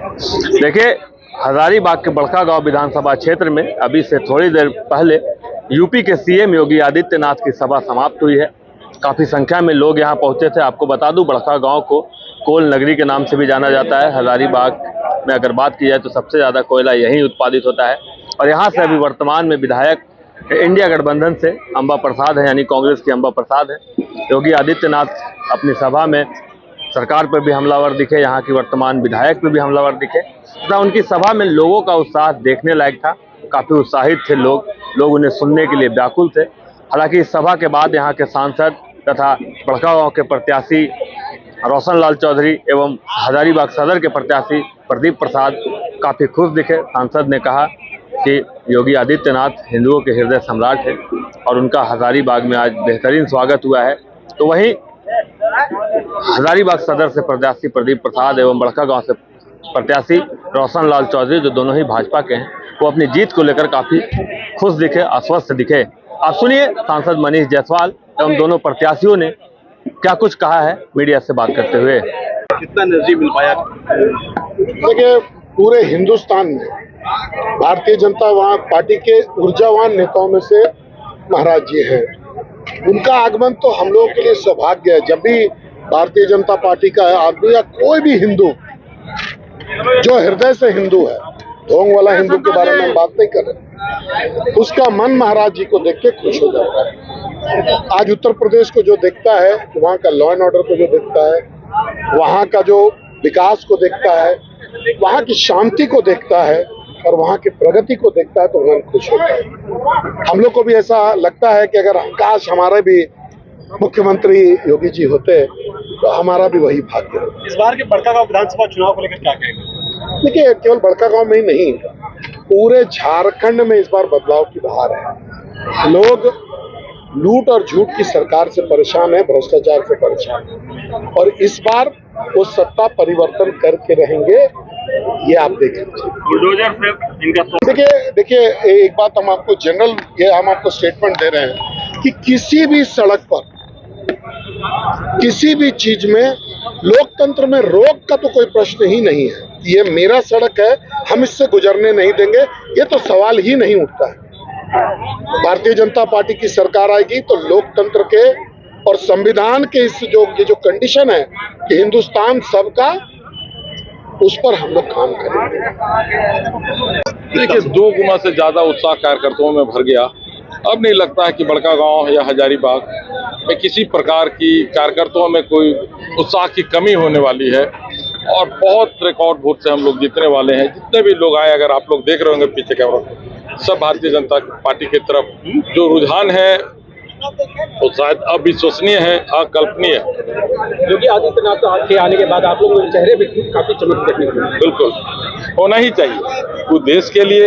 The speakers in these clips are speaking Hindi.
देखिए, हजारीबाग के बड़का गांव विधानसभा क्षेत्र में अभी से थोड़ी देर पहले यूपी के सीएम योगी आदित्यनाथ की सभा समाप्त हुई है। काफ़ी संख्या में लोग यहां पहुंचे थे। आपको बता दूं, बड़का गांव को कोल नगरी के नाम से भी जाना जाता है। हजारीबाग में अगर बात की जाए तो सबसे ज़्यादा कोयला यहीं उत्पादित होता है। और यहाँ से अभी वर्तमान में विधायक इंडिया गठबंधन से अंबा प्रसाद है, यानी कांग्रेस की अंबा प्रसाद है। योगी आदित्यनाथ अपनी सभा में सरकार पर भी हमलावर दिखे, यहाँ की वर्तमान विधायक पर भी हमलावर दिखे तथा उनकी सभा में लोगों का उत्साह देखने लायक था। काफ़ी उत्साहित थे लोग उन्हें सुनने के लिए व्याकुल थे। हालांकि इस सभा के बाद यहाँ के सांसद तथा बड़का गांव के प्रत्याशी रोशन लाल चौधरी एवं हजारीबाग सदर के प्रत्याशी प्रदीप प्रसाद काफ़ी खुश दिखे। सांसद ने कहा कि योगी आदित्यनाथ हिंदुओं के हृदय सम्राट है और उनका हजारीबाग में आज बेहतरीन स्वागत हुआ है। तो वहीं हजारीबाग सदर से प्रत्याशी प्रदीप प्रसाद एवं बड़का गांव से प्रत्याशी रोशन लाल चौधरी, जो दोनों ही भाजपा के हैं, वो अपनी जीत को लेकर काफी खुश दिखे, आश्वस्त दिखे। आप सुनिए सांसद मनीष जायसवाल एवं दोनों प्रत्याशियों ने क्या कुछ कहा है मीडिया से बात करते हुए। कितना एनर्जी मिल पाया? देखिए, पूरे हिंदुस्तान में भारतीय जनता पार्टी के ऊर्जावान नेताओं में से महाराज जी हैं। उनका आगमन तो हम लोगों के लिए सौभाग्य है। जब भी भारतीय जनता पार्टी का आदमी या कोई भी हिंदू जो हृदय से हिंदू है, ढोंग वाला हिंदू के बारे में हम बात नहीं कर रहे, उसका मन महाराज जी को देख के खुश हो जाता है। आज उत्तर प्रदेश को जो देखता है, वहाँ का लॉ एंड ऑर्डर को जो देखता है, वहाँ का जो विकास को देखता है, वहाँ की शांति को देखता है और वहाँ की प्रगति को देखता है तो मन खुश होता है। हम लोग को भी ऐसा लगता है कि अगर काश हमारे भी मुख्यमंत्री योगी जी होते तो हमारा भी वही भाग्य होता। इस बार के बड़का गांव विधानसभा चुनाव को लेकर क्या कहेंगे? देखिए, केवल बड़का गांव में ही नहीं, पूरे झारखंड में इस बार बदलाव की बहार है। लोग लूट और झूठ की सरकार से परेशान है, भ्रष्टाचार से परेशान है और इस बार वो सत्ता परिवर्तन करके रहेंगे, ये आप देख लीजिए। देखिए एक बात हम आपको जनरल, ये हम आपको स्टेटमेंट दे रहे हैं कि किसी भी सड़क पर, किसी भी चीज में लोकतंत्र में रोक का तो कोई प्रश्न ही नहीं है। ये मेरा सड़क है, हम इससे गुजरने नहीं देंगे, ये तो सवाल ही नहीं उठता है। भारतीय जनता पार्टी की सरकार आएगी तो लोकतंत्र के और संविधान के इस ये जो कंडीशन है कि हिंदुस्तान सबका, उस पर हम लोग काम करेंगे। देखिए, 2 गुना से ज्यादा उत्साह कार्यकर्ताओं में भर गया। अब नहीं लगता है कि बड़का गांव या हजारीबाग में किसी प्रकार की कार्यकर्ताओं में कोई उत्साह की कमी होने वाली है और बहुत रिकॉर्ड वोट से हम लोग जीतने वाले हैं। जितने भी लोग आए, अगर आप लोग देख रहे होंगे पीछे कैमरा, सब भारतीय जनता पार्टी की तरफ जो रुझान है वो शायद अविश्वसनीय है, अकल्पनीय है। योगी आदित्यनाथ के आने के बाद आप लोगों के चेहरे पे काफी चमक देखने को मिली। बिल्कुल होना ही चाहिए। वो देश के लिए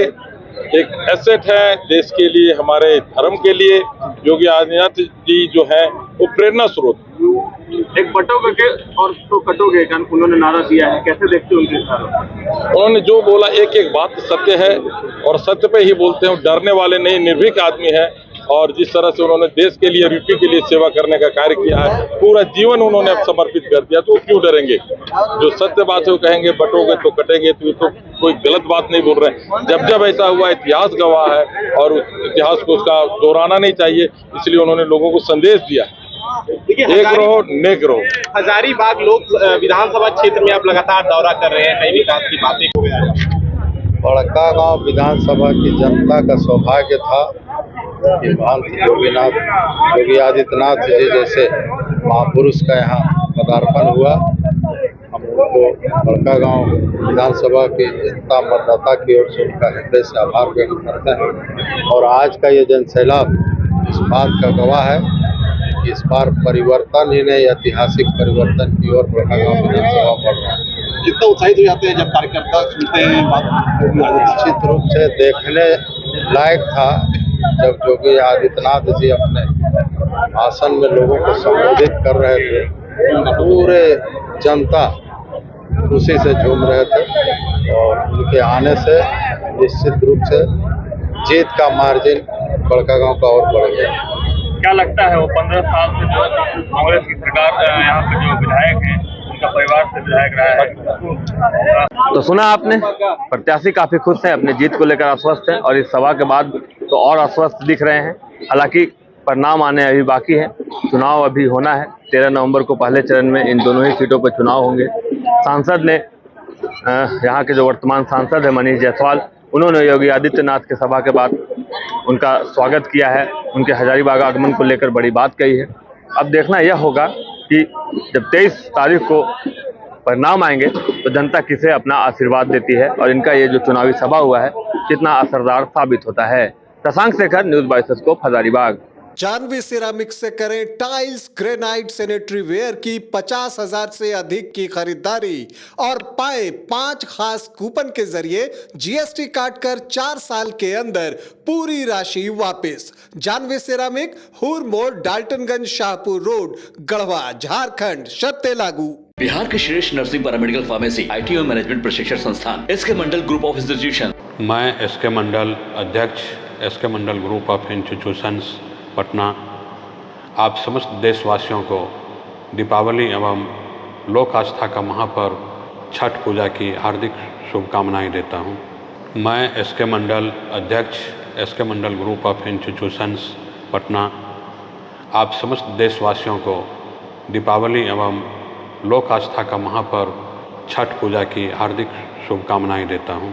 एक एसेट है, देश के लिए, हमारे धर्म के लिए योगी आदित्यनाथ जी जो है वो प्रेरणा स्रोत। एक बटोगे के और तो कटोगे का उन्होंने नारा दिया है, कैसे देखते हो उनके साथ? उन्होंने जो बोला एक बात सत्य है और सत्य पे ही बोलते हैं। डरने वाले नहीं, निर्भीक आदमी है और जिस तरह से उन्होंने देश के लिए, यूपी के लिए सेवा करने का कार्य किया है, पूरा जीवन उन्होंने अब समर्पित कर दिया, तो वो क्यों डरेंगे? जो सत्य बात है वो कहेंगे, बटोगे तो कटेंगे, तो ये तो कोई गलत बात नहीं बोल रहे हैं। जब जब ऐसा हुआ, इतिहास गवाह है और उस इतिहास को उसका दोहराना नहीं चाहिए, इसलिए उन्होंने लोगों को संदेश दिया, एक रहो नेक रहो। हजारीबाग लोग विधानसभा क्षेत्र में आप लगातार दौरा कर रहे हैं, कई विकास की बातें हो गया है। बड़का गांव विधानसभा की जनता का सौभाग्य था कि योगी आदित्यनाथ जी जैसे महापुरुष का यहाँ पदार्पण हुआ। हम उनको बड़का गांव विधानसभा की जनता मतदाता की ओर से उनका हृदय से आभार व्यक्त करते हैं और आज का ये जनसैलाब इस बात का गवाह है कि इस बार परिवर्तन ही नहीं, ऐतिहासिक परिवर्तन की ओर बड़का गांव विधानसभा बढ़ रहा है। कितना उत्साहित हो जाते हैं जब कार्यकर्ता सुनते हैं बात? निश्चित रूप से देखने लायक था जब योगी आदित्यनाथ जी अपने भाषण में लोगों को संबोधित कर रहे थे, पूरे जनता खुशी से झूम रहे थे और उनके आने से निश्चित रूप से जीत का मार्जिन बड़का गांव का और बढ़ गया। क्या लगता है वो 15 साल से जो कांग्रेस की सरकार, यहाँ पे जो विधायक हैं, आपका परिवार से विधायक रहा है। तो सुना आपने, प्रत्याशी काफी खुश हैं, अपनी जीत को लेकर आश्वस्त हैं और इस सभा के बाद तो और आश्वस्त दिख रहे हैं। हालांकि परिणाम आने अभी बाकी है, चुनाव अभी होना है। 13 नवंबर को पहले चरण में इन दोनों ही सीटों पर चुनाव होंगे। सांसद ने यहाँ के जो वर्तमान सांसद है मनीष जायसवाल, उन्होंने योगी आदित्यनाथ के सभा के बाद उनका स्वागत किया है, उनके हजारीबाग आगमन को लेकर बड़ी बात कही है। अब देखना यह होगा कि जब 23 तारीख को परिणाम आएंगे तो जनता किसे अपना आशीर्वाद देती है और इनका ये जो चुनावी सभा हुआ है कितना असरदार साबित होता है। Shashank Shekhar, news 22 scope, Hazaribagh. Janvi ceramic से करें टाइल्स, ग्रेनाइट, सैनिटरी वेयर की 50,000 से अधिक की खरीदारी और पाए 5 खास कूपन के जरिए जीएसटी काटकर 4 साल के अंदर पूरी राशि वापस। Janvi ceramic, Hur Mor, Daltonganj, Shahpur road, Garhwa, Jharkhand. शर्तें लागू। बिहार के श्रेष्ठ नर्सिंग पैरामेडिकल फार्मेसी आईटी और मैनेजमेंट प्रशिक्षण संस्थान SK Mandal group of institution. मैं एसके मंडल अध्यक्ष, SK Mandal group of institutions Patna, आप समस्त देशवासियों को दीपावली एवं लोक आस्था का महापर्व छठ पूजा की हार्दिक शुभकामनाएं देता हूं। मैं एसके मंडल अध्यक्ष, SK Mandal group of institutions Patna, आप समस्त देशवासियों को दीपावली एवं लोक आस्था का महापर्व छठ पूजा की हार्दिक शुभकामनाएं देता हूं।